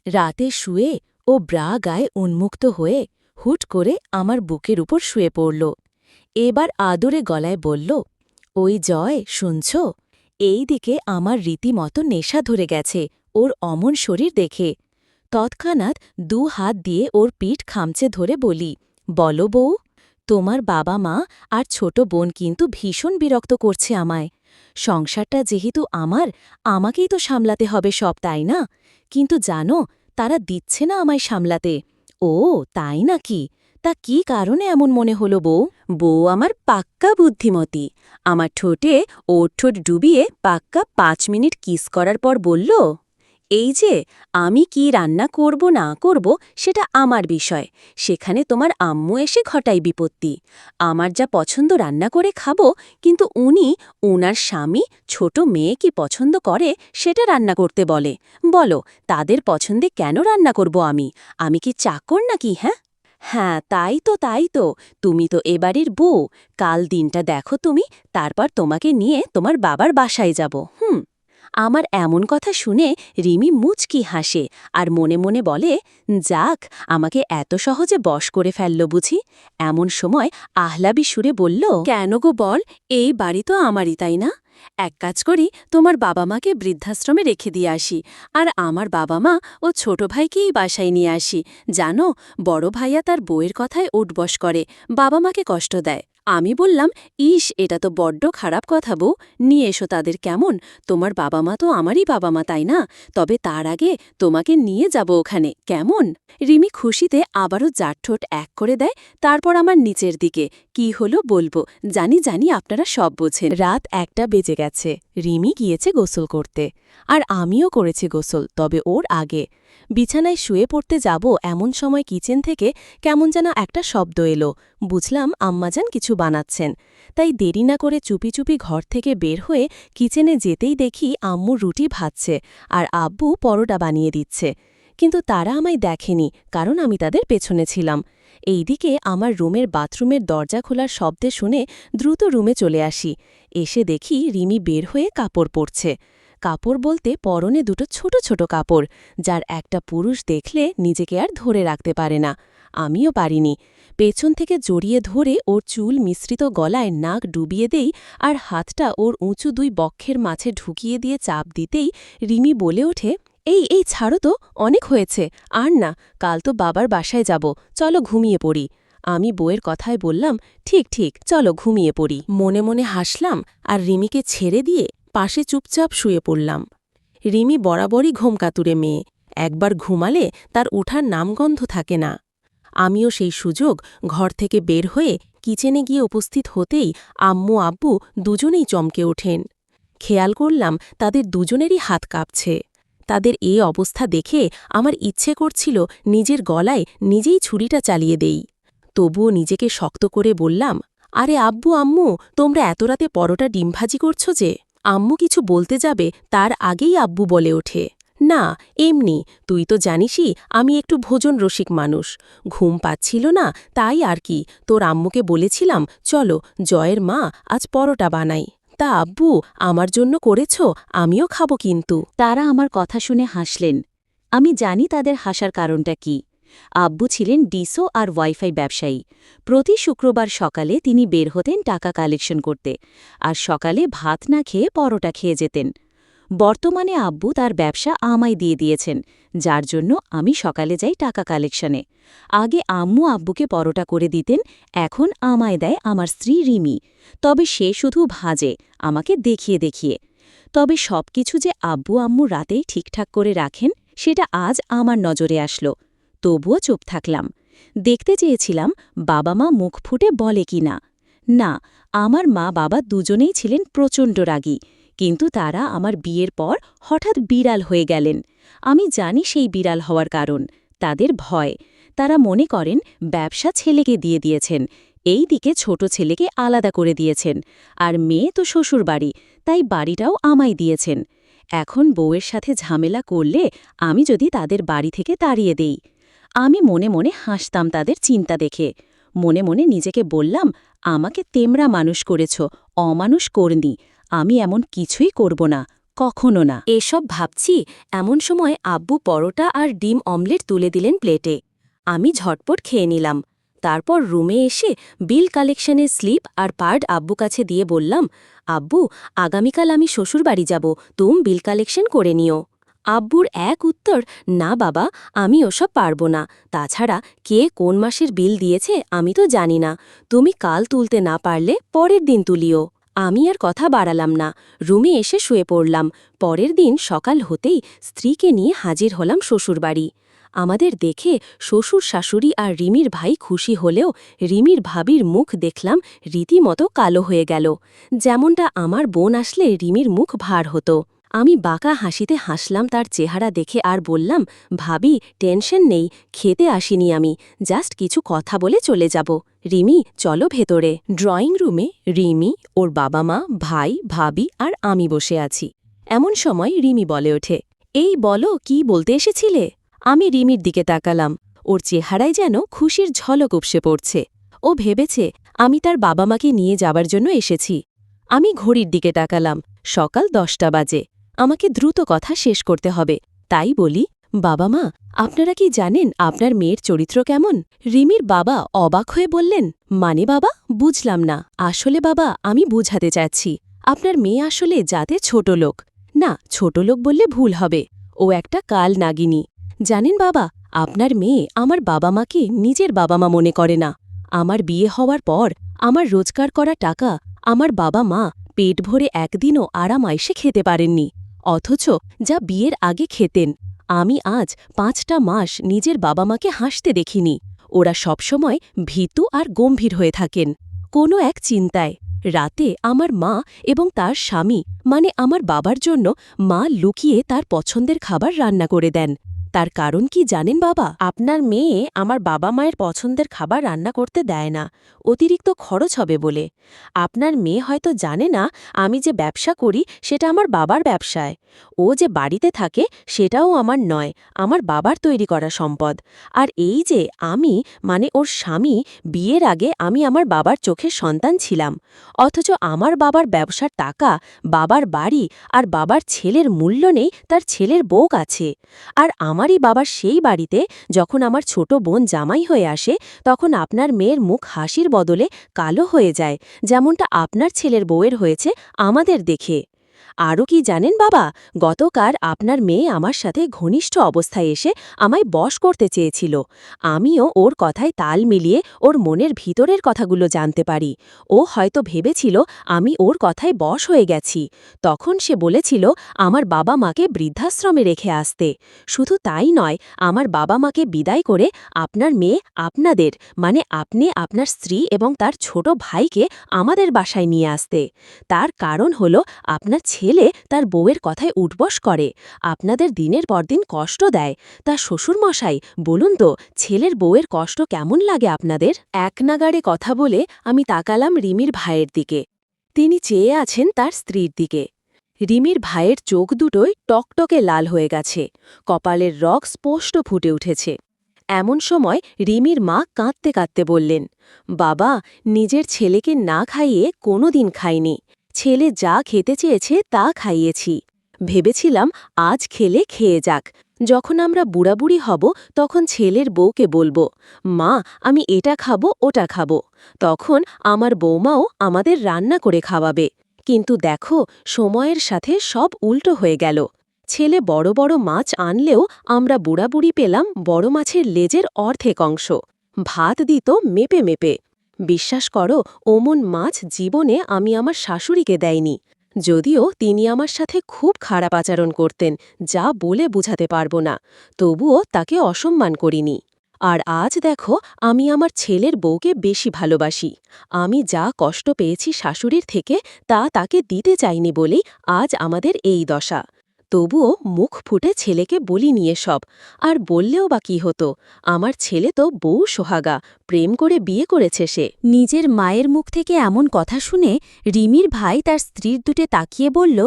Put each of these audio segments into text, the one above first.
রাতে শুয়ে ও ব্রা গায়ে উন্মুক্ত হয়ে হুট করে আমার বুকের উপর শুয়ে পড়ল। এবার আদরে গলায় বলল, ওই জয়, শুনছ? এই দিকে আমার রীতিমতো নেশা ধরে গেছে ওর অমন শরীর দেখে। তৎক্ষণাৎ হাত দিয়ে ওর পিঠ খামচে ধরে বলি, বলো বউ, তোমার বাবা মা আর ছোট বোন কিন্তু ভীষণ বিরক্ত করছে আমায়। সংসারটা যেহেতু আমাকেই তো সামলাতে হবে সব, তাই না? কিন্তু জানো, তারা দিচ্ছে না আমায় সামলাতে। ও তাই নাকি? তা কি কারণে এমন মনে হলো বউ? বউ আমার পাক্কা বুদ্ধিমতী। আমার ঠোঁটে ওর ঠোঁট ডুবিয়ে পাক্কা 5 মিনিট কিস করার পর বলল, এই যে আমি কি রান্না করব না করব সেটা আমার বিষয়, সেখানে তোমার আম্মু এসে ঘটায় বিপত্তি। আমার যা পছন্দ রান্না করে খাবো, কিন্তু উনার স্বামী ছোট মেয়ে কি পছন্দ করে সেটা রান্না করতে বলে। বলো, তাদের পছন্দে কেন রান্না করব আমি? আমি কি চাকর নাকি? হ্যাঁ, তাই তো, তুমি তো এবাড়ির বউ। কাল দিনটা দেখো তুমি, তারপর তোমাকে নিয়ে তোমার বাবার বাসায় যাব। আমার এমন কথা শুনে রিমি মুচকি হাসে আর মনে মনে বলে, যাক, আমাকে এত সহজে বশ করে ফেলল বুঝি। এমন সময় আহ্লাবি সুরে বলল, কেন গো বল, এই বাড়ি তো আমারই, তাই না? এক কাজ করি, তোমার বাবা মাকে বৃদ্ধাশ্রমে রেখে দিয়ে আসি, আর আমার বাবা মা ও ছোট ভাইকেই বাসায় নিয়ে আসি। জানো, বড় ভাইয়া তার বউয়ের কথায় উঠবস করে, বাবা মাকে কষ্ট দেয়। আমি বললাম, ইস, এটা তো বড্ড খারাপ কথা বউ, নিয়ে এসো তাদের। কেমন? তোমার বাবা মা তো আমারই বাবা মা, তাই না? তবে তার আগে তোমাকে নিয়ে যাব ওখানে, কেমন? রিমি খুশিতে আবারও জাঠঠোঁট এক করে দেয়, তারপর আমার নিচের দিকে। কি হলো বলবো, জানি আপনারা সব বোঝেন। রাত 1টা বেজে গেছে। রিমি গিয়েছে গোসল করতে, আর আমিও করেছি গোসল, তবে ওর আগে। বিছানায় শুয়ে পড়তে যাব এমন সময় কিচেন থেকে কেমন যেন একটা শব্দ এলো। বুঝলাম আম্মাজান কিছু বানাচ্ছেন। তাই দেরি না করে চুপি চুপি ঘর থেকে বের হয়ে কিচেনে যেতেই দেখি আম্মু রুটি ভাজছে আর আব্বু পরোটা বানিয়ে দিচ্ছে। কিন্তু তারা আমায় দেখেনি, কারণ আমি তাদের পেছনে ছিলাম। এইদিকে আমার রুমের বাথরুমের দরজা খোলার শব্দে শুনে দ্রুত রুমে চলে আসি। এসে দেখি রিমি বের হয়ে কাপড় পরছে। কাপড় বলতে পরনে দুটো ছোট ছোট কাপড়, যার একটা পুরুষ দেখলে নিজেকে আর ধরে রাখতে পারে না। আমিও পারিনি। পেছন থেকে জড়িয়ে ধরে ওর চুল মিশ্রিত গলায় নাক ডুবিয়ে দেই, আর হাতটা ওর উঁচু 2 বক্ষের মাঝে ঢুকিয়ে দিয়ে চাপ দিতেই রিমি বলে ওঠে, এই ছাড়ো তো, অনেক হয়েছে, আর না, কাল তো বাবার বাসায় যাব, চলো ঘুমিয়ে পড়ি। আমি বউয়ের কথায় বললাম, ঠিক, চলো ঘুমিয়ে পড়ি। মনে মনে হাসলাম আর রিমিকে ছেড়ে দিয়ে পাশে চুপচাপ শুয়ে পড়লাম। রিমি বরাবরই ঘুমকাতুরে মেয়ে, একবার ঘুমালে তার ওঠার নামগন্ধ থাকে না। আমিও সেই সুযোগ ঘর থেকে বের হয়ে কিচেনে গিয়ে উপস্থিত হতেই আম্মু আব্বু দুজনেই চমকে ওঠেন। খেয়াল করলাম তাদের দুজনেরই হাত কাঁপছে। তাদের এই অবস্থা দেখে আমার ইচ্ছে করছিল নিজের গলায় নিজেই ছুরিটা চালিয়ে দেই। তবুও নিজেকে শক্ত করে বললাম, আরে আব্বু আম্মু, তোমরা এত রাতে পরোটা ডিম ভাজি করছো যে? আম্মু কিছু বলতে যাবে তার আগেই আব্বু বলে ওঠে, না, এমনি, তুই তো জানিসই আমি একটু ভোজন রসিক মানুষ। ঘুম পাচ্ছিল না, তাই আর কি, তোর আম্মুকে বলেছিলাম চলো জয়ের মা আজ পরোটা বানাই। তা আব্বু, আমার জন্য করেছ, আমিও খাবো কিন্তু। তারা আমার কথা শুনে হাসলেন। আমি জানি তাদের হাসার কারণটা কি। আব্বু ছিলেন ডিসো আর ওয়াইফাই ব্যবসায়ী। প্রতি শুক্রবার সকালে তিনি বের হতেন টাকা কালেকশন করতে, আর সকালে ভাত না খেয়ে পরোটা খেয়ে যেতেন। বর্তমানে আব্বু তার ব্যবসা আমায় দিয়ে দিয়েছেন, যার জন্য আমি সকালে যাই টাকা কালেকশনে। আগে আম্মু আব্বুকে পরোটা করে দিতেন, এখন আমায় দেয় আমার স্ত্রী রিমি। তবে সে শুধু ভাজে, আমাকে দেখিয়ে দেখিয়ে। তবে সবকিছু যে আব্বু আম্মু রাতেই ঠিকঠাক করে রাখেন, সেটা আজ আমার নজরে আসলো। তবুও চুপ থাকলাম। দেখতে চেয়েছিলাম বাবা মা মুখ ফুটে বলে কি না। না, আমার মা বাবা দুজনেই ছিলেন প্রচণ্ড রাগী, কিন্তু তারা আমার বিয়ের পর হঠাৎ বিড়াল হয়ে গেলেন। আমি জানি সেই বিড়াল হওয়ার কারণ, তাদের ভয়। তারা মনে করেন ব্যবসা ছেলেকে দিয়ে দিয়েছেন, এই দিকে ছোট ছেলেকে আলাদা করে দিয়েছেন, আর মেয়ে তো শ্বশুরবাড়ি, তাই বাড়িটাও আমায় দিয়েছেন। এখন বউয়ের সাথে ঝামেলা করলে আমি যদি তাদের বাড়ি থেকে তাড়িয়ে দেই। আমি মনে মনে হাসতাম তাদের চিন্তা দেখে। মনে মনে নিজেকে বললাম, আমাকে তেমরা মানুষ করেছ, অমানুষ করনি। আমি এমন কিছুই করব না, কখনো না। এসব ভাবছি এমন সময় আব্বু পরোটা আর ডিম অমলেট তুলে দিলেন প্লেটে। আমি ঝটপট খেয়ে নিলাম। তারপর রুমে এসে বিল কালেকশনের স্লিপ আর পার্ড আব্বু কাছে দিয়ে বললাম, আব্বু, আগামীকাল আমি শ্বশুরবাড়ি যাব, তুম বিল কালেকশন করে নিও। আব্বুর এক উত্তর, না বাবা, আমি ওসব পারবো না। তাছাড়া কে কোন মাসের বিল দিয়েছে আমি তো জানি না। তুমি কাল তুলতে না পারলে পরের দিন তুলিও। আমি আর কথা বাড়ালাম না, রুমে এসে শুয়ে পড়লাম। পরের দিন সকাল হতেই স্ত্রীকে নিয়ে হাজির হলাম শ্বশুরবাড়ি। আমাদের দেখে শ্বশুর শাশুড়ি আর রিমির ভাই খুশি হলেও রিমির ভাবির মুখ দেখলাম রীতিমতো কালো হয়ে গেল। যেমনটা আমার বোন আসলে রিমির মুখ ভার হতো। আমি বাঁকা হাসিতে হাসলাম তার চেহারা দেখে আর বললাম, ভাবি, টেনশন নেই, খেতে আসিনি আমি, জাস্ট কিছু কথা বলে চলে যাব। রিমি, চলো ভেতরে। ড্রয়িং রুমে রিমি, ওর বাবা মা, ভাই, ভাবি আর আমি বসে আছি। এমন সময় রিমি বলে ওঠে, এই বলো, কি বলতে এসেছিলে? আমি রিমির দিকে তাকালাম। ওর চেহারায় যেন খুশির ঝলক উপসে পড়ছে। ও ভেবেছে আমি তার বাবা মাকে নিয়ে যাবার জন্য এসেছি। আমি ঘড়ির দিকে তাকালাম। সকাল 10টা বাজে। আমাকে দ্রুত কথা শেষ করতে হবে, তাই বলি, বাবা মা, আপনারা কি জানেন আপনার মেয়ের চরিত্র কেমন? রিমির বাবা অবাক হয়ে বললেন, মানে বাবা, বুঝলাম না। আসলে বাবা, আমি বুঝাতে চাচ্ছি, আপনার মেয়ে আসলে জাতে ছোট লোক। না, ছোট লোক বললে ভুল হবে, ও একটা কাল নাগিনী। জানেন বাবা, আপনার মেয়ে আমার বাবা মাকে নিজের বাবা মা মনে করে না। আমার বিয়ে হওয়ার পর আমার রোজগার করা টাকা আমার বাবা মা পেট ভরে একদিনও আরাম আইসে খেতে পারেননি, অথচ যা বিয়ের আগে খেতেন। আমি আজ 5টা মাস নিজের বাবা মাকে হাসতে দেখিনি। ওরা সবসময় ভীতু আর গম্ভীর হয়ে থাকেন, কোনো এক চিন্তায়। রাতে আমার মা এবং তার স্বামী, মানে আমার বাবার জন্য মা লুকিয়ে তার পছন্দের খাবার রান্না করে দেন। তার কারণ কি জানেন বাবা? আপনার মেয়ে আমার বাবা মায়ের পছন্দের খাবার রান্না করতে দেয় না, অতিরিক্ত খরচ হবে বলে। আপনার মেয়ে হয়তো জানে না আমি যে ব্যবসা করি সেটা আমার বাবার ব্যবসায়। ও যে বাড়িতে থাকে সেটাও আমার নয়, আমার বাবার তৈরি করা সম্পদ। আর এই যে আমি, মানে ওর স্বামী, বিয়ের আগে আমি আমার বাবার চোখের সন্তান ছিলাম, অথচ আমার বাবার ব্যবসার টাকা, বাবার বাড়ি আর বাবার ছেলের মূল্য নেই তার ছেলের বউ আছে। আর আমারই বাবার সেই বাড়িতে যখন আমার ছোট বোন জামাই হয়ে আসে, তখন আপনার মেয়ের মুখ হাসির বদলে কালো হয়ে যায়, যেমনটা আপনার ছেলের বউয়ের হয়েছে আমাদের দেখে। আরও কি জানেন বাবা, গতকাল আপনার মেয়ে আমার সাথে ঘনিষ্ঠ অবস্থায় এসে আমায় বশ করতে চেয়েছিল। আমিও ওর কথায় তাল মিলিয়ে ওর মনের ভিতরের কথাগুলো জানতে পারি। ও হয়তো ভেবেছিল আমি ওর কথায় বশ হয়ে গেছি। তখন সে বলেছিল আমার বাবা মাকে বৃদ্ধাশ্রমে রেখে আসতে। শুধু তাই নয়, আমার বাবা মাকে বিদায় করে আপনার মেয়ে আপনাদের, মানে আপনি, আপনার স্ত্রী এবং তার ছোট ভাইকে আমাদের বাসায় নিয়ে আসতে। তার কারণ হলো আপনার ছেলে তার বউয়ের কথায় উঠবস করে, আপনাদের দিনের পর দিন কষ্ট দেয়। তা শ্বশুরমশাই, বলুন তো, ছেলের বউয়ের কষ্ট কেমন লাগে আপনাদের? এক নাগাড়ে কথা বলে আমি তাকালাম রিমির ভাইয়ের দিকে। তিনি চেয়ে আছেন তার স্ত্রীর দিকে। রিমির ভাইয়ের চোখ দুটোই টকটকে লাল হয়ে গেছে, কপালের রগ স্পষ্ট ফুটে উঠেছে। এমন সময় রিমির মা কাঁদতে কাঁদতে বললেন, বাবা, নিজের ছেলেকে না খাইয়ে কোনোদিন খাইনি। ছেলে যা খেতে চেয়েছে তা খাইয়েছি। ভেবেছিলাম আজ খেলে খেয়ে যাক, যখন আমরা বুড়াবুড়ি হব তখন ছেলের বউকে বলবো, মা, আমি এটা খাবো, ওটা খাবো। তখন আমার বৌমাও আমাদের রান্না করে খাওয়াবে। কিন্তু দেখো, সময়ের সাথে সব উল্টো হয়ে গেল। ছেলে বড় বড় মাছ আনলেও আমরা বুড়াবুড়ি পেলাম বড় মাছের লেজের অর্ধেক অংশ। ভাত দিত মেপে মেপে। বিশ্বাস করো, ওমন মাছ জীবনে আমি আমার শাশুড়িকে দেয়নি। যদিও তিনি আমার সাথে খুব খারাপ আচরণ করতেন, যা বলে বুঝাতে পারবো না, তবুও তাকে অসম্মান করিনি। আর আজ দেখো, আমি আমার ছেলের বউকে বেশি ভালোবাসি। আমি যা কষ্ট পেয়েছি শাশুড়ির থেকে তা তাকে দিতে চাইনি বলেই আজ আমাদের এই দশা। তবুও মুখ ফুটে ছেলেকে বলিনি এসব। আর বললেও বা কি হতো, আমার ছেলে তো বউ সোহাগা, প্রেম করে বিয়ে করেছে সে। নিজের মায়ের মুখ থেকে এমন কথা শুনে রিমির ভাই তার স্ত্রীর দুটে তাকিয়ে বলল,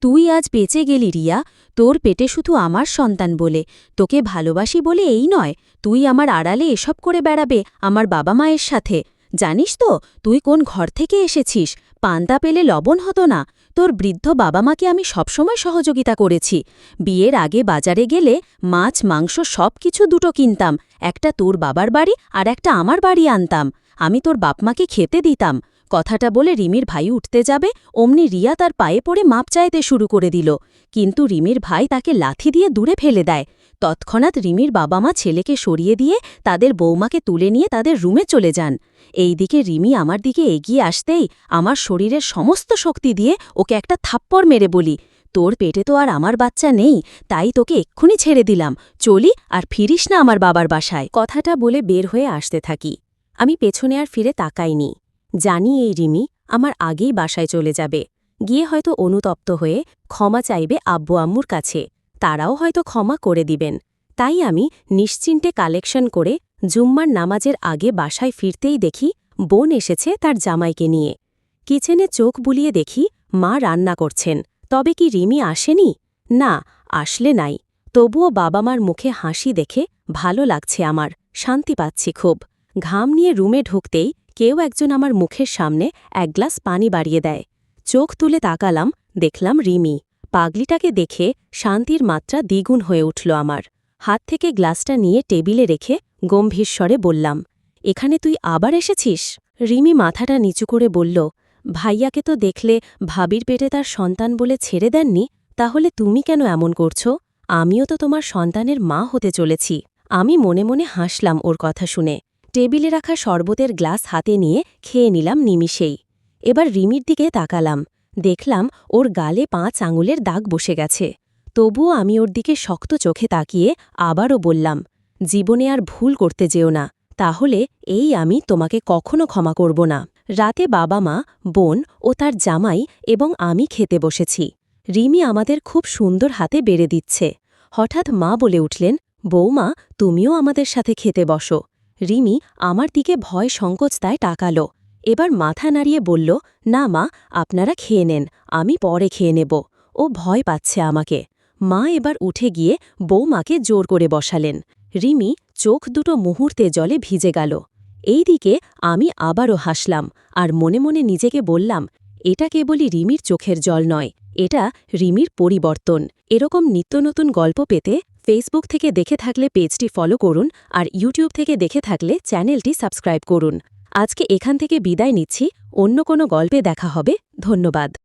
তুই আজ বেঁচে গেলি রিয়া, তোর পেটে শুধু আমার সন্তান বলে, তোকে ভালোবাসি বলে এই নয়, তুই আমার আড়ালে এসব করে বেড়াবে আমার বাবা মায়ের সাথে। জানিস তো তুই কোন ঘর থেকে এসেছিস? পান্তা পেলে লবণ হতো না, তোর বৃদ্ধ বাবা মাকে আমি সবসময় সহযোগিতা করেছি। বিয়ের আগে বাজারে গেলে মাছ মাংস সব কিছু দুটো কিনতাম, একটা তোর বাবার বাড়ি আর একটা আমার বাড়ি আনতাম। আমি তোর বাপমাকে খেতে দিতাম। কথাটা বলে রিমির ভাই উঠতে যাবে, অমনি রিয়া তার পায়ে পড়ে মাপ চাইতে শুরু করে দিল। কিন্তু রিমির ভাই তাকে লাথি দিয়ে দূরে ফেলে দেয়। তৎক্ষণাৎ রিমির বাবা মা ছেলেকে সরিয়ে দিয়ে তাদের বৌমাকে তুলে নিয়ে তাদের রুমে চলে যান। এইদিকে রিমি আমার দিকে এগিয়ে আসতেই আমার শরীরের সমস্ত শক্তি দিয়ে ওকে একটা থাপ্পড় মেরে বলি, তোর পেটে তো আর আমার বাচ্চা নেই, তাই তোকে এক্ষুনি ছেড়ে দিলাম, চলি আর ফিরিস না আমার বাবার বাসায়। কথাটা বলে বের হয়ে আসতে থাকি। আমি পেছনে আর ফিরে তাকাইনি। জানি এই রিমি আমার আগেই বাসায় চলে যাবে, গিয়ে হয়তো অনুতপ্ত হয়ে ক্ষমা চাইবে আব্বু আম্মুর কাছে, তারাও হয়তো ক্ষমা করে দিবেন। তাই আমি নিশ্চিন্তে কালেকশন করে জুম্মার নামাজের আগে বাসায় ফিরতেই দেখি বোন এসেছে তার জামাইকে নিয়ে। কিচেনে চোখ বুলিয়ে দেখি মা রান্না করছেন। তবে কি রিমি আসেনি? না, আসলে নাই। তবুও বাবা মার মুখে হাসি দেখে ভালো লাগছে আমার, শান্তি পাচ্ছি খুব। ঘাম নিয়ে রুমে ঢুকতেই কেউ একজন আমার মুখের সামনে এক গ্লাস পানি বাড়িয়ে দেয়। চোখ তুলে তাকালাম, দেখলাম রিমি। পাগলিটাকে দেখে শান্তির মাত্রা দ্বিগুণ হয়ে উঠল আমার। হাত থেকে গ্লাসটা নিয়ে টেবিলে রেখে গম্ভীর স্বরে বললাম, এখানে তুই আবার এসেছিস? রিমি মাথাটা নিচু করে বলল, ভাইয়াকে তো দেখলে ভাবির পেটে তার সন্তান বলে ছেড়ে দেননি, তাহলে তুমি কেন এমন করছো? আমিও তো তোমার সন্তানের মা হতে চলেছি। আমি মনে মনে হাসলাম ওর কথা শুনে। টেবিলে রাখা শরবতের গ্লাস হাতে নিয়ে খেয়ে নিলাম নিমিষেই। এবার রিমির দিকে তাকালাম, দেখলাম ওর গালে 5 আঙুলের দাগ বসে গেছে। তবুও আমি ওর দিকে শক্ত চোখে তাকিয়ে আবারও বললাম, জীবনে আর ভুল করতে যেও না, তাহলে এই আমি তোমাকে কখনো ক্ষমা করব না। রাতে বাবা মা, বোন ও তার জামাই এবং আমি খেতে বসেছি। রিমি আমাদের খুব সুন্দর হাতে বেড়ে দিচ্ছে। হঠাৎ মা বলে উঠলেন, বৌমা, তুমিও আমাদের সাথে খেতে বসো। রিমি আমার দিকে ভয় সংকোচতায় তাকালো। এবার মাথা নাড়িয়ে বলল, না মা, আপনারা খেয়ে নেন, আমি পরে খেয়ে নেব। ও ভয় পাচ্ছে আমাকে। মা এবার উঠে গিয়ে বৌমাকে জোর করে বসালেন। রিমি চোখ দুটো মুহূর্তে জলে ভিজে গেল। এইদিকে আমি আবারও হাসলাম আর মনে মনে নিজেকে বললাম, এটা কেবলই রিমির চোখের জল নয়, এটা রিমির পরিবর্তন। এরকম নিত্য নতুন গল্প পেতে ফেসবুক থেকে দেখে থাকলে পেজটি ফলো করুন আর ইউটিউব থেকে দেখে থাকলে চ্যানেলটি সাবস্ক্রাইব করুন। আজকে এখান থেকে বিদায় নিচ্ছি, অন্য কোনো গল্পে দেখা হবে। ধন্যবাদ।